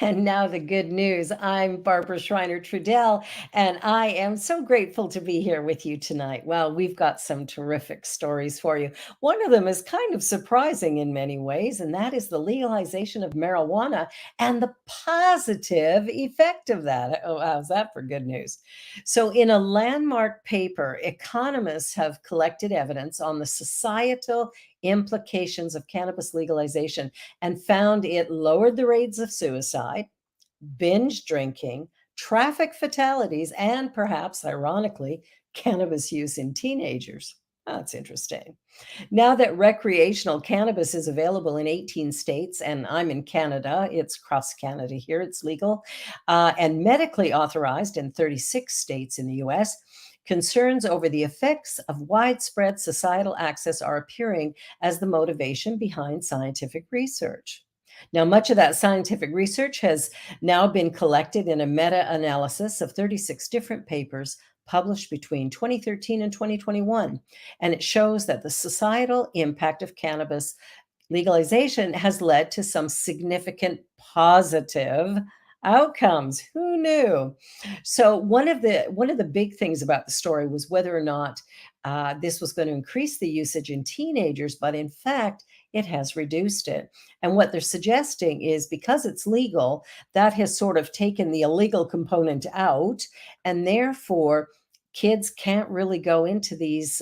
And now the good news. I'm Barbara Schreiner Trudell, and I am so grateful to be here with you tonight. Well, we've got some terrific stories for you. One of them is kind of surprising in many ways, and that is the legalization of marijuana and the positive effect of that. Oh, how's that for good news? So, in a landmark paper, economists have collected evidence on the societal implications of cannabis legalization and found it lowered the rates of suicide, binge drinking, traffic fatalities, and perhaps, ironically, cannabis use in teenagers. That's interesting. Now that recreational cannabis is available in 18 states, and I'm in Canada, it's across Canada here, it's legal, and medically authorized in 36 states in the US, concerns over the effects of widespread societal access are appearing as the motivation behind scientific research. Now, much of that scientific research has now been collected in a meta analysis of 36 different papers published between 2013 and 2021. And it shows that the societal impact of cannabis legalization has led to some significant positive outcomes. Who knew? So one of the big things about the story was whether or not this was going to increase the usage in teenagers, but in fact, it has reduced it. And what they're suggesting is because it's legal, that has sort of taken the illegal component out, and therefore kids can't really go into these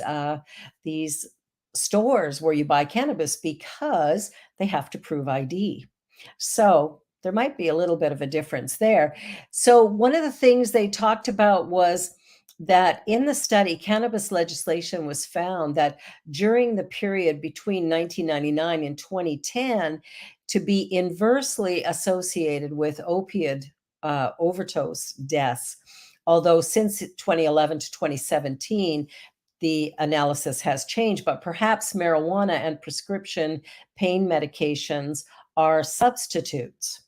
stores where you buy cannabis because they have to prove ID. So there might be a little bit of a difference there. So one of the things they talked about was that in the study, cannabis legislation was found that during the period between 1999 and 2010 to be inversely associated with opioid overdose deaths. Although since 2011 to 2017, the analysis has changed, but perhaps marijuana and prescription pain medications are substitutes.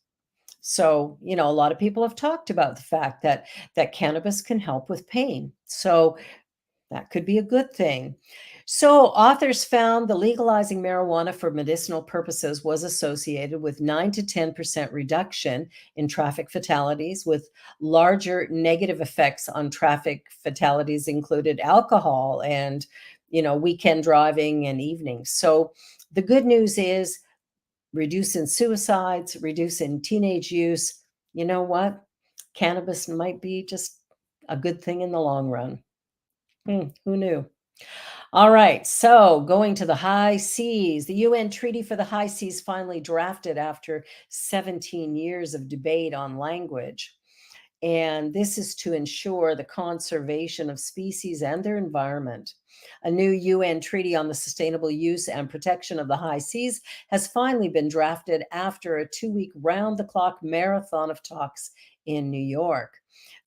So, a lot of people have talked about the fact that cannabis can help with pain. So that could be a good thing. So, authors found the legalizing marijuana for medicinal purposes was associated with 9 to 10% reduction in traffic fatalities, with larger negative effects on traffic fatalities included alcohol and, weekend driving and evenings. So, the good news is reducing suicides, reducing teenage use. You know what? Cannabis might be just a good thing in the long run. Who knew? All right, so going to the high seas. The UN Treaty for the High Seas finally drafted after 17 years of debate on language. And this is to ensure the conservation of species and their environment. A new UN treaty on the sustainable use and protection of the high seas has finally been drafted after a 2-week round the clock marathon of talks in New York.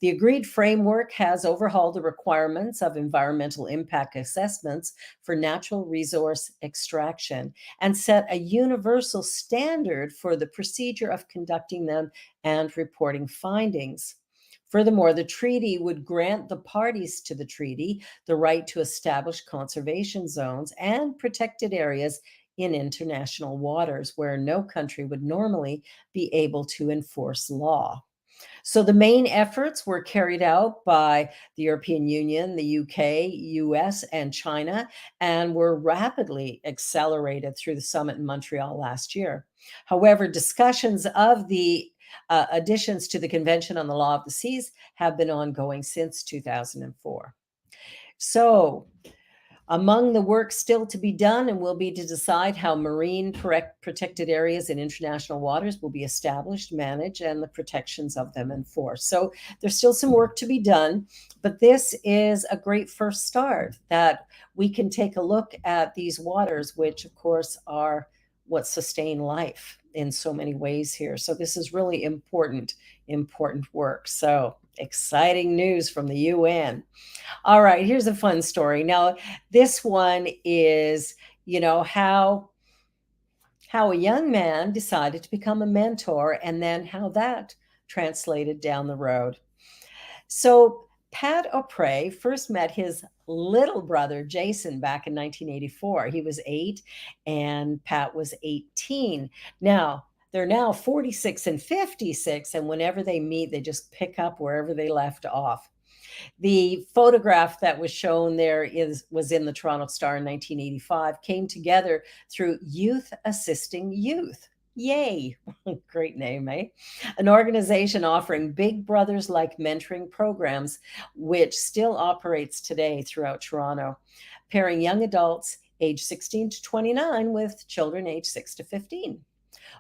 The agreed framework has overhauled the requirements of environmental impact assessments for natural resource extraction and set a universal standard for the procedure of conducting them and reporting findings. Furthermore, the treaty would grant the parties to the treaty the right to establish conservation zones and protected areas in international waters where no country would normally be able to enforce law. So the main efforts were carried out by the European Union, the UK, US, and China, and were rapidly accelerated through the summit in Montreal last year. However, discussions of the additions to the Convention on the Law of the Seas have been ongoing since 2004. So, among the work still to be done and will be to decide how marine protected areas in international waters will be established, managed, and the protections of them enforced. So there's still some work to be done, but this is a great first start that we can take a look at these waters, which of course are what sustain life in so many ways here. So this is really important work. So exciting news from the UN. All right, here's a fun story. Now, this one is, how a young man decided to become a mentor and then how that translated down the road. So, Pat O'Prey first met his little brother Jason back in 1984. He was 8 and Pat was 18. Now, They're now 46 and 56, and whenever they meet, they just pick up wherever they left off. The photograph that was shown there was in the Toronto Star in 1985, came together through Youth Assisting Youth. Yay! Great name, eh? An organization offering Big Brothers like mentoring programs, which still operates today throughout Toronto, pairing young adults age 16 to 29 with children age 6 to 15.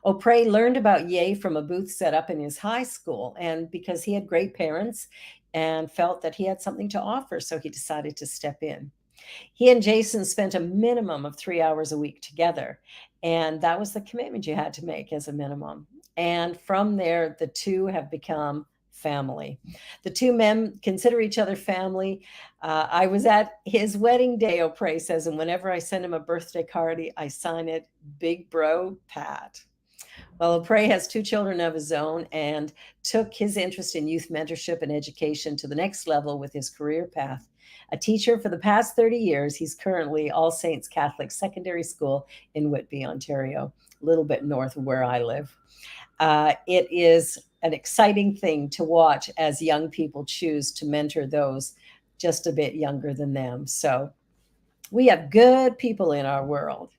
O'Prey learned about Ye from a booth set up in his high school, and because he had great parents and felt that he had something to offer, so he decided to step in. He and Jason spent a minimum of 3 hours a week together, and that was the commitment you had to make as a minimum. And from there, the two have become family. The two men consider each other family. I was at his wedding day, O'Prey says, and whenever I send him a birthday card, I sign it Big Bro Pat. Well, Prey has two children of his own and took his interest in youth mentorship and education to the next level with his career path. A teacher for the past 30 years, he's currently All Saints Catholic Secondary School in Whitby, Ontario, a little bit north of where I live. It is an exciting thing to watch as young people choose to mentor those just a bit younger than them. So we have good people in our world.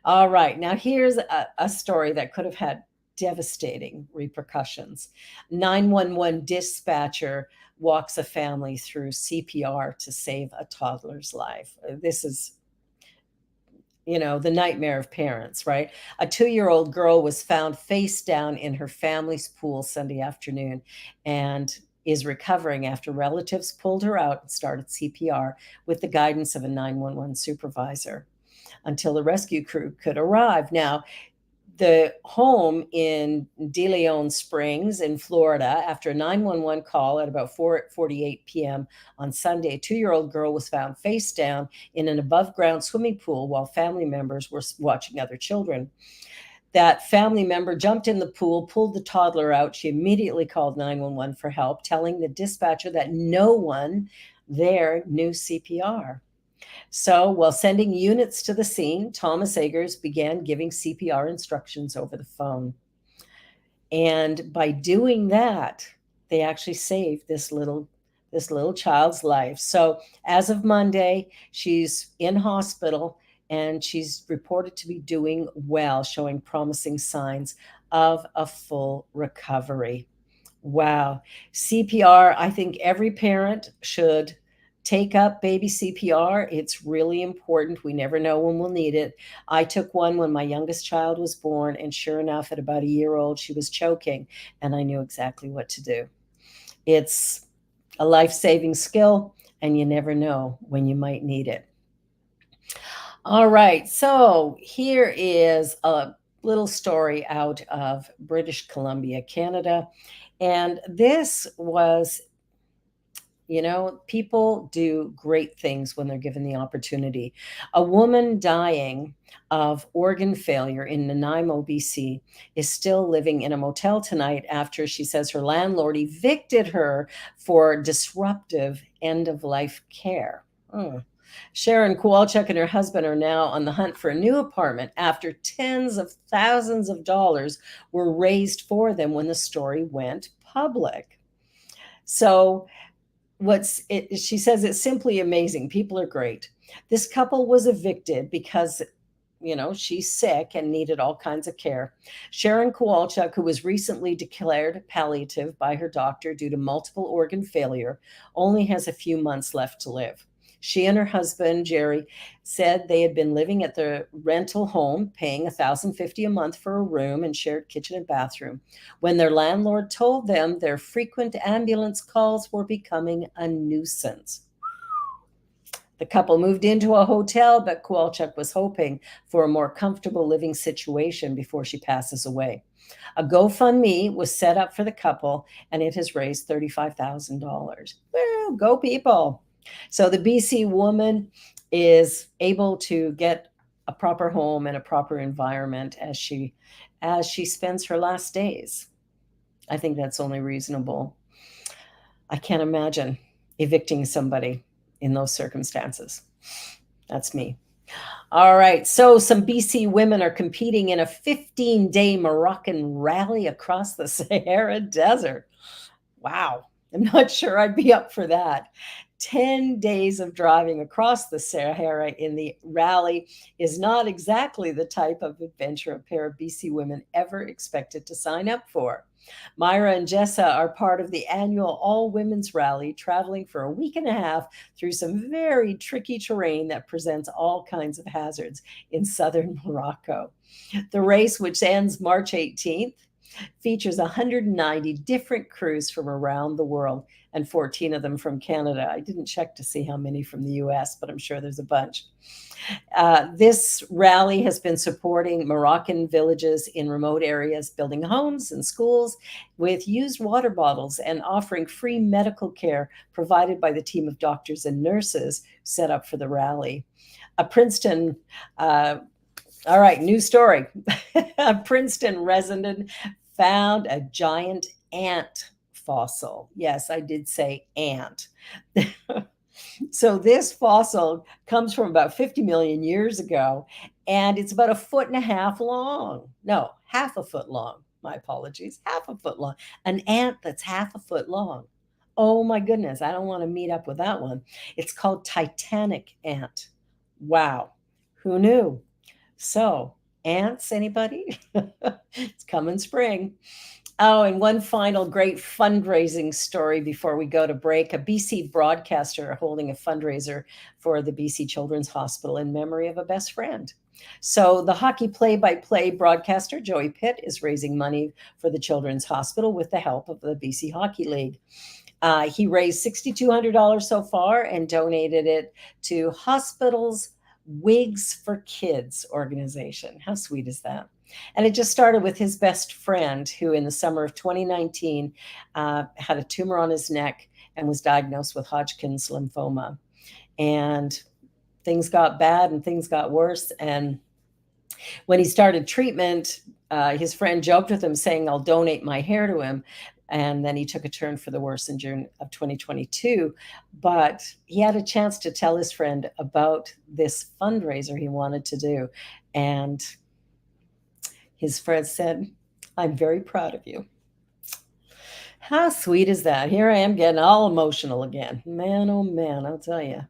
All right. Now, here's a story that could have had devastating repercussions. 911 dispatcher walks a family through CPR to save a toddler's life. This is, the nightmare of parents, right? A 2-year-old girl was found face down in her family's pool Sunday afternoon and is recovering after relatives pulled her out and started CPR with the guidance of a 911 supervisor until the rescue crew could arrive. Now, the home in De Leon Springs in Florida, after a 911 call at about 4:48 p.m. on Sunday, a 2-year-old girl was found face down in an above-ground swimming pool while family members were watching other children. That family member jumped in the pool, pulled the toddler out. She immediately called 911 for help, telling the dispatcher that no one there knew CPR. So, while sending units to the scene, Thomas Eggers began giving CPR instructions over the phone. And by doing that, they actually saved this little child's life. So, as of Monday, she's in hospital and she's reported to be doing well, showing promising signs of a full recovery. Wow. CPR, I think every parent should take up baby CPR. It's really important. We never know when we'll need it. I took one when my youngest child was born, and sure enough, at about a year old, she was choking, and I knew exactly what to do. It's a life saving skill, and you never know when you might need it. All right. So here is a little story out of British Columbia, Canada. And this was, people do great things when they're given the opportunity. A woman dying of organ failure in Nanaimo, BC, is still living in a motel tonight after she says her landlord evicted her for disruptive end of life care. Sharon Kowalczyk and her husband are now on the hunt for a new apartment after tens of thousands of dollars were raised for them when the story went public. So, she says it's simply amazing. People are great. This couple was evicted because she's sick and needed all kinds of care. Sharon Kowalczyk, who was recently declared palliative by her doctor due to multiple organ failure, only has a few months left to live. She and her husband, Jerry, said they had been living at the rental home, paying $1,050 a month for a room and shared kitchen and bathroom, when their landlord told them their frequent ambulance calls were becoming a nuisance. The couple moved into a hotel, but Kowalczyk was hoping for a more comfortable living situation before she passes away. A GoFundMe was set up for the couple, and it has raised $35,000. Well, go people. So the BC woman is able to get a proper home and a proper environment as she spends her last days. I think that's only reasonable. I can't imagine evicting somebody in those circumstances. That's me. All right. So some BC women are competing in a 15-day Moroccan rally across the Sahara Desert. Wow. I'm not sure I'd be up for that. 10 days of driving across the Sahara in the rally is not exactly the type of adventure a pair of BC women ever expected to sign up for. Myra and Jessa are part of the annual all women's rally, traveling for a week and a half through some very tricky terrain that presents all kinds of hazards in southern Morocco. The race, which ends March 18th, features 190 different crews from around the world and 14 of them from Canada. I didn't check to see how many from the US, but I'm sure there's a bunch. This rally has been supporting Moroccan villages in remote areas, building homes and schools with used water bottles and offering free medical care provided by the team of doctors and nurses set up for the rally. A Princeton all right, new story. A Princeton resident found a giant ant fossil. Yes, I did say ant. So this fossil comes from about 50 million years ago, and it's about a foot and a half long. No, half a foot long. My apologies, half a foot long. An ant that's half a foot long. Oh my goodness, I don't want to meet up with that one. It's called Titanic ant. Wow, who knew? So, ants, anybody? It's coming spring. Oh, and one final great fundraising story before we go to break. A BC broadcaster holding a fundraiser for the BC Children's Hospital in memory of a best friend. So, the hockey play by play broadcaster, Joey Pitt, is raising money for the Children's Hospital with the help of the BC Hockey League. He raised $6,200 so far and donated it to Hospitals Wigs for Kids organization. How sweet is that? And it just started with his best friend, who in the summer of 2019 had a tumor on his neck and was diagnosed with Hodgkin's lymphoma. And things got bad and things got worse. And when he started treatment, his friend joked with him, saying, "I'll donate my hair to him." And then he took a turn for the worse in June of 2022. But he had a chance to tell his friend about this fundraiser he wanted to do. And his friend said, "I'm very proud of you." How sweet is that? Here I am getting all emotional again. Man, oh man, I'll tell you.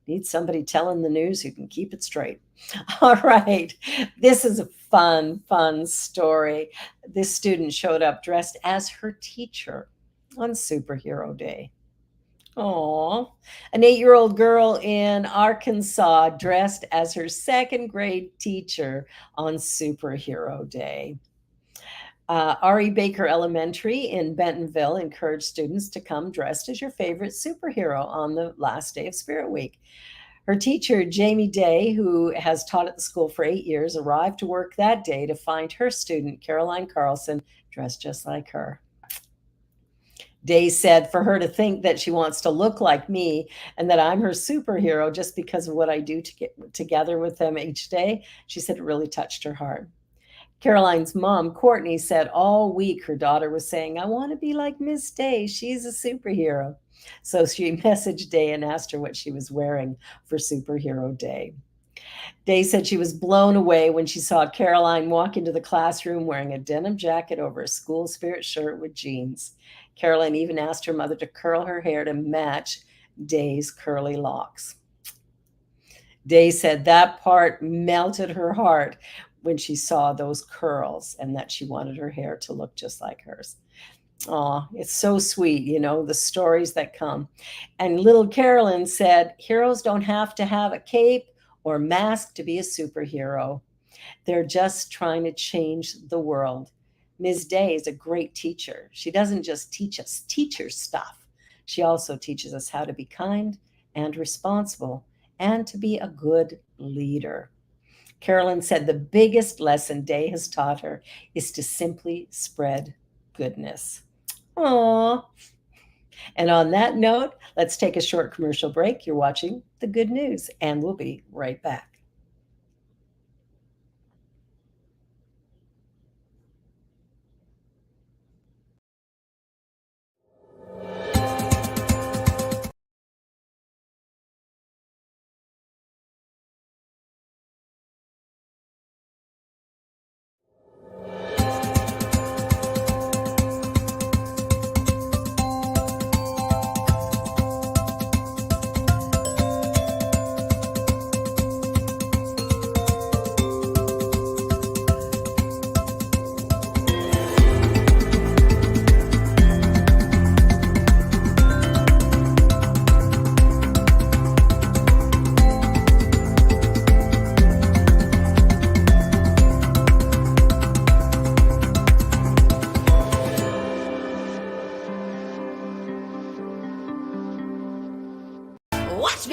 Need somebody telling the news who can keep it straight. All right. This is a fun, fun story. This student showed up dressed as her teacher on Superhero Day. Aw. An 8-year-old girl in Arkansas dressed as her second grade teacher on Superhero Day. R.E. Baker Elementary in Bentonville encouraged students to come dressed as your favorite superhero on the last day of Spirit Week. Her teacher, Jamie Day, who has taught at the school for 8 years, arrived to work that day to find her student, Caroline Carlson, dressed just like her. Day said for her to think that she wants to look like me and that I'm her superhero just because of what I do to get together with them each day, she said it really touched her heart. Caroline's mom, Courtney, said all week her daughter was saying, "I want to be like Miss Day. She's a superhero." So she messaged Day and asked her what she was wearing for Superhero Day. Day said she was blown away when she saw Caroline walk into the classroom wearing a denim jacket over a school spirit shirt with jeans. Caroline even asked her mother to curl her hair to match Day's curly locks. Day said that part melted her heart when she saw those curls and that she wanted her hair to look just like hers. Oh, it's so sweet, the stories that come. And little Carolyn said, "Heroes don't have to have a cape or mask to be a superhero. They're just trying to change the world." Ms. Day is a great teacher. She doesn't just teach us teacher stuff. She also teaches us how to be kind and responsible and to be a good leader. Carolyn said the biggest lesson Day has taught her is to simply spread goodness. Aww. And on that note, let's take a short commercial break. You're watching The Good News, and we'll be right back.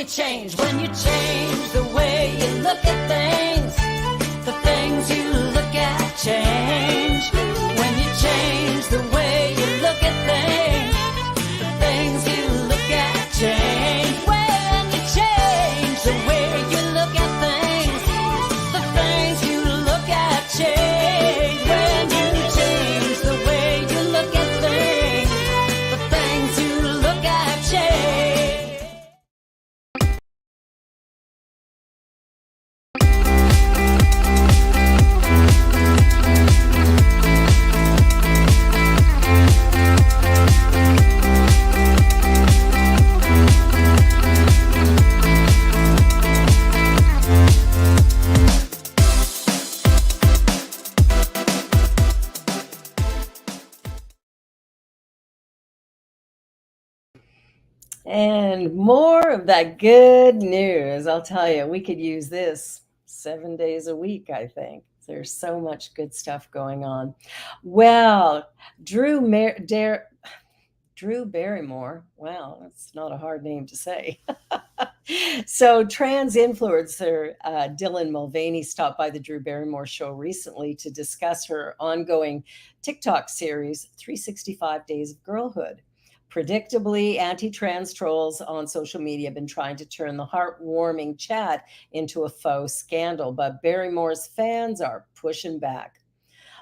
you change, when you change the way you look at things, the things you look at change. When you change the way you look at things, the things you look at change. When you change the way you look at things, the things you look at change. When you change the way you look at things, the things you look at change. And more of that good news. I'll tell you, we could use this 7 days a week, I think. There's so much good stuff going on. Well, Drew Drew Barrymore. Wow, that's not a hard name to say. So, trans influencer Dylan Mulvaney stopped by the Drew Barrymore show recently to discuss her ongoing TikTok series, 365 Days of Girlhood. Predictably, anti trans trolls on social media have been trying to turn the heartwarming chat into a faux scandal, but Barrymore's fans are pushing back.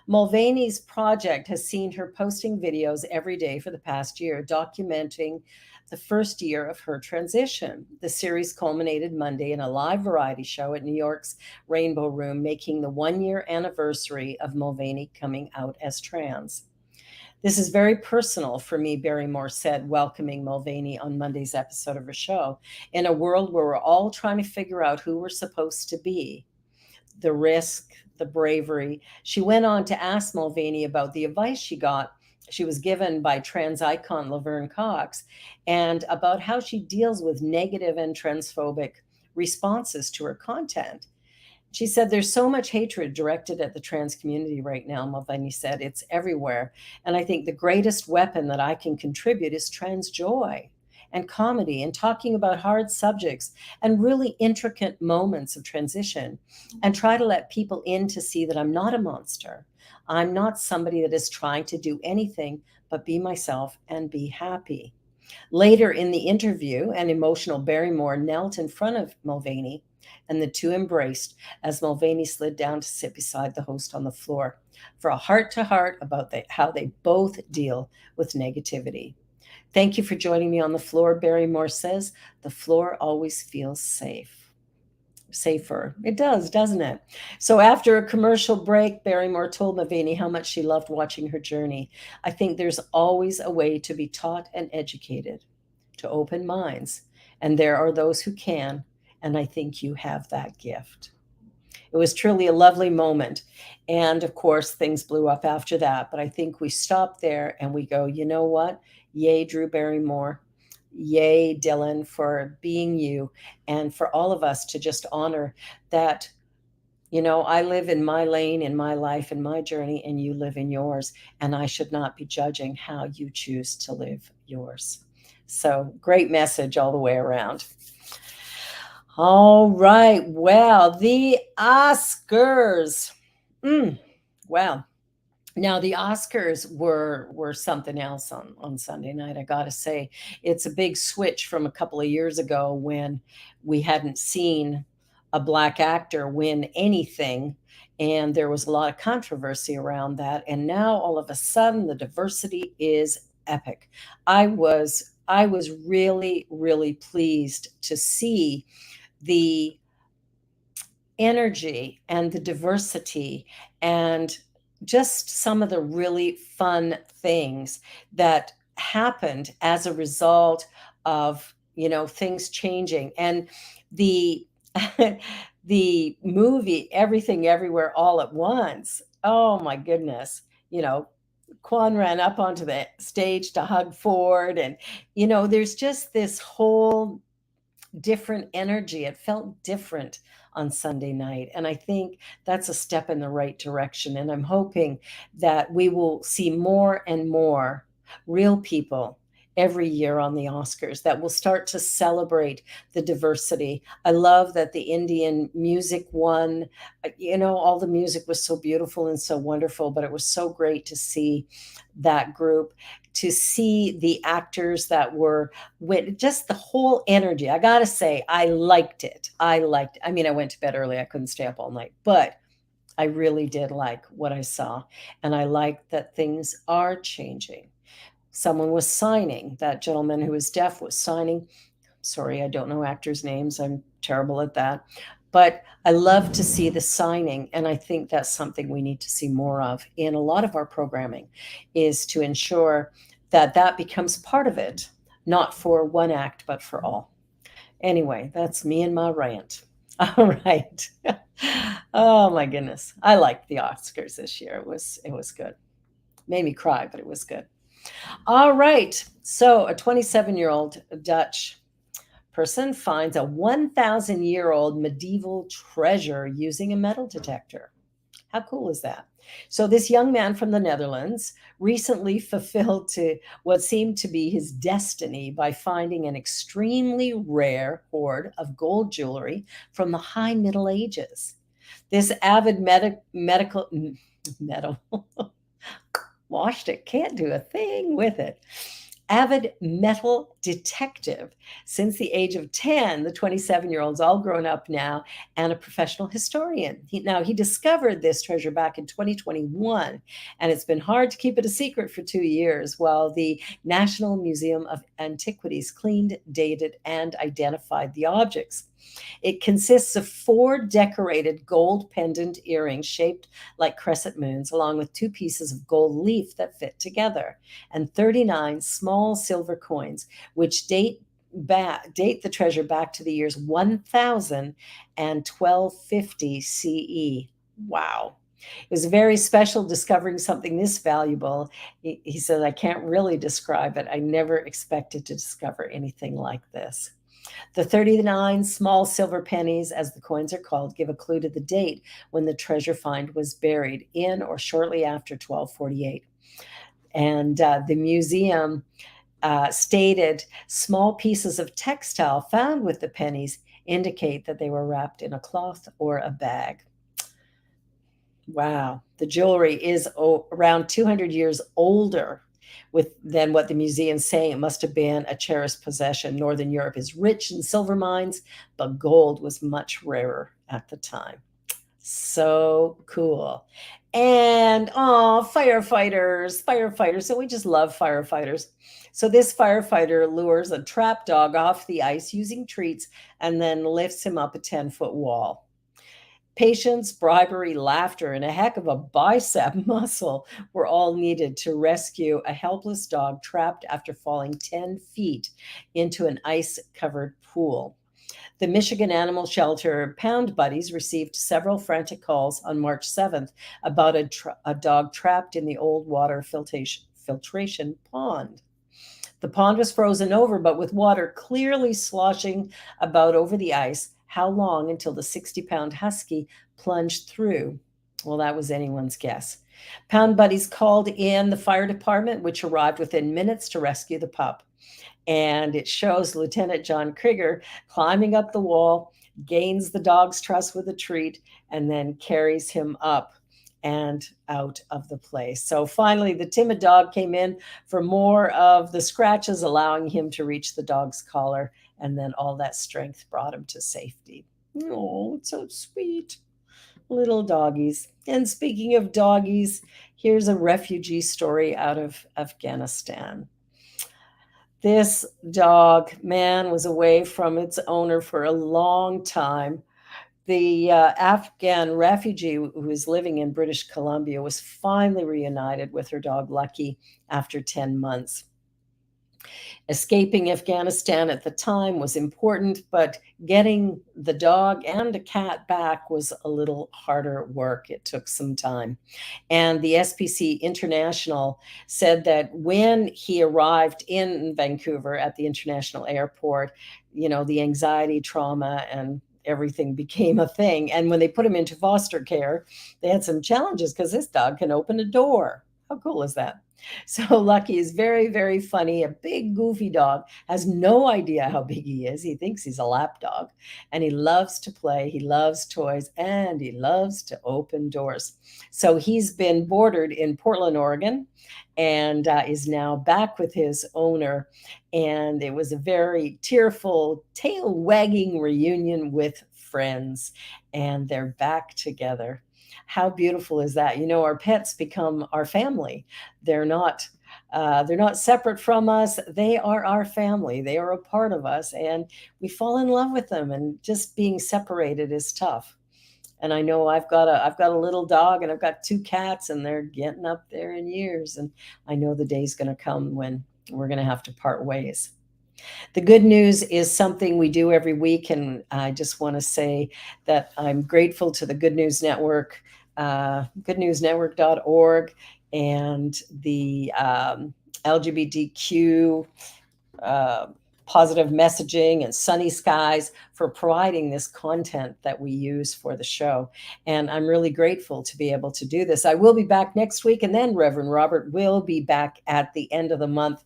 Mulvaney's project has seen her posting videos every day for the past year, documenting the first year of her transition. The series culminated Monday in a live variety show at New York's Rainbow Room, making the 1 year anniversary of Mulvaney coming out as trans. This is very personal for me, Barrymore said, welcoming Mulvaney on Monday's episode of her show. In a world where we're all trying to figure out who we're supposed to be, the risk, the bravery. She went on to ask Mulvaney about the advice she was given by trans icon Laverne Cox, and about how she deals with negative and transphobic responses to her content. She said, there's so much hatred directed at the trans community right now, Mulvaney said. It's everywhere. And I think the greatest weapon that I can contribute is trans joy and comedy and talking about hard subjects and really intricate moments of transition, and try to let people in to see that I'm not a monster. I'm not somebody that is trying to do anything but be myself and be happy. Later in the interview, an emotional Barrymore knelt in front of Mulvaney, and the two embraced as Mulvaney slid down to sit beside the host on the floor for a heart to heart about how they both deal with negativity. Thank you for joining me on the floor, Barrymore says. The floor always feels safe. Safer. It does, doesn't it? So after a commercial break, Barrymore told Mulvaney how much she loved watching her journey. I think there's always a way to be taught and educated, to open minds, and there are those who can, and I think you have that gift. It was truly a lovely moment. And of course, things blew up after that. But I think we stop there and we go, you know what? Yay, Drew Barrymore. Yay, Dylan, for being you, and for all of us to just honor that. I live in my lane, in my life, in my journey, and you live in yours. And I should not be judging how you choose to live yours. So great message all the way around. All right. Well, the Oscars. Well, now the Oscars were something else on Sunday night. I got to say, it's a big switch from a couple of years ago when we hadn't seen a Black actor win anything, and there was a lot of controversy around that. And now all of a sudden, the diversity is epic. I was really, really pleased to see the energy and the diversity and just some of the really fun things that happened as a result of things changing. And the the movie Everything Everywhere All at Once, oh my goodness, Quan ran up onto the stage to hug Ford, and there's just this whole different energy. It felt different on Sunday night. And I think that's a step in the right direction. And I'm hoping that we will see more and more real people every year on the Oscars that will start to celebrate the diversity. I love that the Indian music won. All the music was so beautiful and so wonderful, but it was so great to see that group, to see the actors that were with just the whole energy. I got to say, I liked it. I liked it. I mean, I went to bed early. I couldn't stay up all night, but I really did like what I saw. And I like that things are changing. Someone was signing. That gentleman who was deaf was signing. Sorry, I don't know actors' names. I'm terrible at that. But I love to see the signing, and I think that's something we need to see more of in a lot of our programming, is to ensure that that becomes part of it, not for one act, but for all. Anyway, that's me and my rant. All right. Oh my goodness. I liked the Oscars this year. It was good. Made me cry, but it was good. All right. So, a 27-year-old Dutch person finds a 1,000-year-old medieval treasure using a metal detector. How cool is that? So, this young man from the Netherlands recently fulfilled to what seemed to be his destiny by finding an extremely rare hoard of gold jewelry from the High Middle Ages. This avid medical metal washed it, can't do a thing with it. Avid metal detective since the age of 10. The 27-year-old's all grown up now and a professional historian. He discovered this treasure back in 2021, and it's been hard to keep it a secret for 2 years while the National Museum of Antiquities cleaned, dated, and identified the objects. It consists of 4 decorated gold pendant earrings shaped like crescent moons, along with 2 pieces of gold leaf that fit together, and 39 small silver coins, which date the treasure back to the years 1000 and 1250 CE. Wow. It was very special discovering something this valuable. He said, I can't really describe it. I never expected to discover anything like this. The 39 small silver pennies, as the coins are called, give a clue to the date when the treasure find was buried in or shortly after 1248. And the museum stated small pieces of textile found with the pennies indicate that they were wrapped in a cloth or a bag. Wow. The jewelry is around 200 years older than what the museum's saying. It must have been a cherished possession. Northern Europe is rich in silver mines, but gold was much rarer at the time. So cool. And firefighters. So we just love firefighters. So this firefighter lures a trap dog off the ice using treats and then lifts him up a 10-foot wall. Patience, bribery, laughter, and a heck of a bicep muscle were all needed to rescue a helpless dog trapped after falling 10 feet into an ice covered pool. The Michigan Animal Shelter Pound Buddies received several frantic calls on March 7th about a dog trapped in the old water filtration pond. The pond was frozen over, but with water clearly sloshing about over the ice. How long until the 60-pound husky plunged through? Well, that was anyone's guess. Pound Buddies called in the fire department, which arrived within minutes to rescue the pup. And it shows Lieutenant John Krieger climbing up the wall, gains the dog's trust with a treat, and then carries him up and out of the place. So finally, the timid dog came in for more of the scratches, allowing him to reach the dog's collar, and then all that strength brought him to safety. Oh, it's so sweet. Little doggies. And speaking of doggies, here's a refugee story out of Afghanistan. This dog, man, was away from its owner for a long time. The Afghan refugee who was living in British Columbia was finally reunited with her dog Lucky after 10 months. Escaping Afghanistan at the time was important, but getting the dog and a cat back was a little harder work. It took some time. And the SPC International said that when he arrived in Vancouver at the international airport, the anxiety, trauma, and everything became a thing. And when they put him into foster care, they had some challenges because this dog can open a door. How cool is that? So Lucky is very, very funny. A big, goofy dog, has no idea how big he is. He thinks he's a lap dog, and he loves to play. He loves toys, and he loves to open doors. So he's been bordered in Portland, Oregon, and is now back with his owner. And it was a very tearful, tail wagging reunion with friends, and they're back together. How beautiful is that? You know, our pets become our family. They're not they're not separate from us. They are our family. They are a part of us, and we fall in love with them. And just being separated is tough. And I know I've got a little dog, and I've got two cats, and they're getting up there in years. And I know the day's going to come when we're going to have to part ways. The good news is something we do every week, and I just want to say that I'm grateful to the Good News Network, goodnewsnetwork.org, and the LGBTQ uh, positive messaging and sunny skies for providing this content that we use for the show. And I'm really grateful to be able to do this. I will be back next week, and then Reverend Robert will be back at the end of the month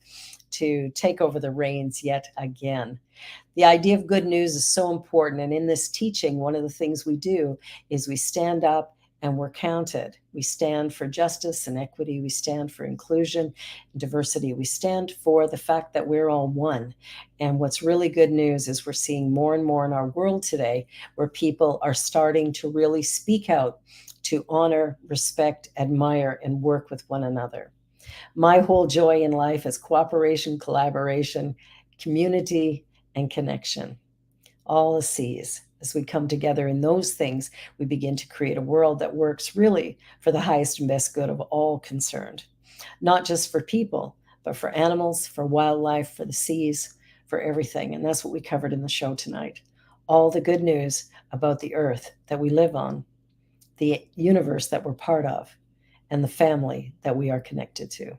to take over the reins yet again. The idea of good news is so important. And in this teaching, one of the things we do is we stand up and we're counted. We stand for justice and equity. We stand for inclusion and diversity. We stand for the fact that we're all one. And what's really good news is we're seeing more and more in our world today where people are starting to really speak out to honor, respect, admire, and work with one another. My whole joy in life is cooperation, collaboration, community, and connection. All the C's. As we come together in those things, we begin to create a world that works really for the highest and best good of all concerned, not just for people, but for animals, for wildlife, for the seas, for everything. And that's what we covered in the show tonight. All the good news about the earth that we live on, the universe that we're part of, and the family that we are connected to.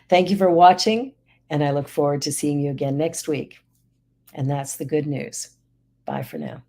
Thank you for watching, and I look forward to seeing you again next week. And that's the good news. Bye for now.